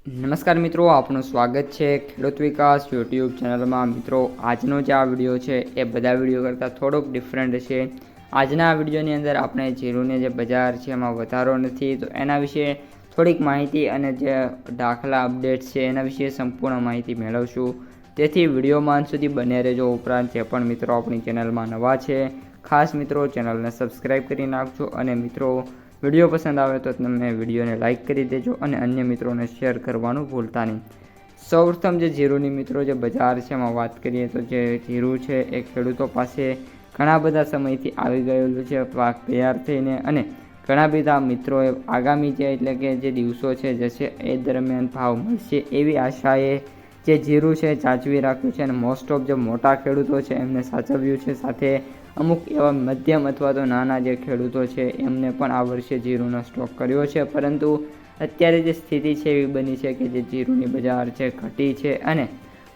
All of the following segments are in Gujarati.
નમસ્કાર મિત્રો, આપનું સ્વાગત છે ખેડૂત વિકાસ યુટ્યુબ ચેનલમાં। મિત્રો, આજનો જે આ વિડીયો છે એ બધા વિડીયો કરતાં થોડોક ડિફરન્ટ છે। આજના વિડીયોની અંદર આપણે જીરુંની જે બજાર છે એમાં વધારો નથી તો એના વિશે થોડીક માહિતી અને જે દાખલા અપડેટ છે એના વિશે સંપૂર્ણ માહિતી મેળવશું। તેથી વિડીયોમાં અંત સુધી બને રહેજો। ઉપરાંત જે પણ મિત્રો આપણી ચેનલમાં નવા છે ખાસ મિત્રો ચેનલને સબસ્ક્રાઈબ કરી નાખજો અને મિત્રો વિડીયો પસંદ આવે તો તમે વિડીયોને લાઇક કરી દેજો અને અન્ય મિત્રોને શેર કરવાનું ભૂલતા નહીં। સૌપ્રથમ જે જીરુંની મિત્રો જે બજાર છે એમાં વાત કરીએ તો જે જીરું છે એ ખેડૂતો પાસે ઘણા બધા સમયથી આવી ગયેલું છે પાક તૈયાર થઈને અને ઘણા બધા મિત્રોએ આગામી જે એટલે કે જે દિવસો છે જશે એ દરમિયાન ભાવ મળશે એવી આશાએ જે જીરું છે સાચવી રાખ્યું છે અને મોસ્ટ ઓફ જે મોટા ખેડૂતો છે એમને સાચવ્યું છે। સાથે અમુક એવા મધ્યમ અથવા તો નાના જે ખેડૂતો છે એમને પણ આ વર્ષે જીરુંનો સ્ટોક કર્યો છે। પરંતુ અત્યારે જે સ્થિતિ છે એવી બની છે કે જે જીરુંની બજાર છે ઘટી છે અને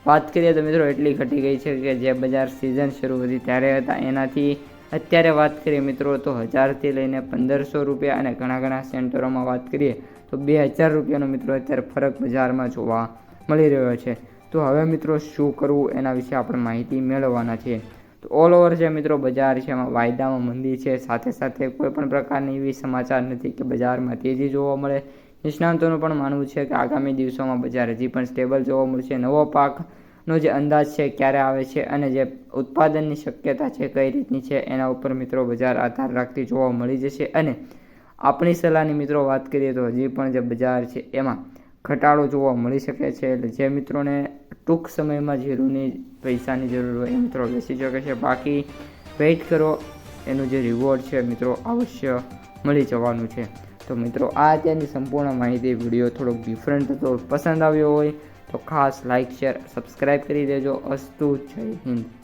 વાત કરીએ તો મિત્રો એટલી ઘટી ગઈ છે કે જે બજાર સિઝન શરૂ હતી ત્યારે હતા એનાથી અત્યારે વાત કરીએ મિત્રો તો 1000થી લઈને 1500 રૂપિયા અને ઘણા સેન્ટરોમાં વાત કરીએ તો 2000 રૂપિયાનો મિત્રો અત્યારે ફરક બજારમાં જોવા મળી રહ્યો છે। તો હવે મિત્રો શું કરવું એના વિશે આપણે માહિતી મેળવવાના છીએ। તો ઓલ ઓવર જે મિત્રો બજાર છે એમાં વાયદામાં મંદી છે, સાથે સાથે કોઈ પણ પ્રકારની એવી સમાચાર નથી કે બજારમાં તેજી જોવા મળે। નિષ્ણાંતોનું પણ માનવું છે કે આગામી દિવસોમાં બજાર હજી પણ સ્ટેબલ જોવા મળશે। નવો પાકનો જે અંદાજ છે ક્યારે આવે છે અને જે ઉત્પાદનની શક્યતા છે કઈ રીતની છે એના ઉપર મિત્રો બજાર આધાર રાખતી જોવા મળી જશે। અને આપણી સલાહની મિત્રો વાત કરીએ તો હજી પણ જે બજાર છે એમાં ઘટાડો જોવા મળી શકે છે। એટલે જે મિત્રોને ટૂંક સમયમાં જીરુંની પૈસાની જરૂર હોય એ મિત્રો બેસી શકે છે। બાકી વેઇટ કરો, એનું જે રિવોર્ડ છે મિત્રો અવશ્ય મળી જવાનું છે। તો મિત્રો આ અત્યારની સંપૂર્ણ માહિતી વિડીયો થોડોક ડિફરન્ટ હતો, પસંદ આવ્યો હોય તો ખાસ લાઇક શેર સબસ્ક્રાઈબ કરી દેજો। અસ્તુ, જય હિન્દ।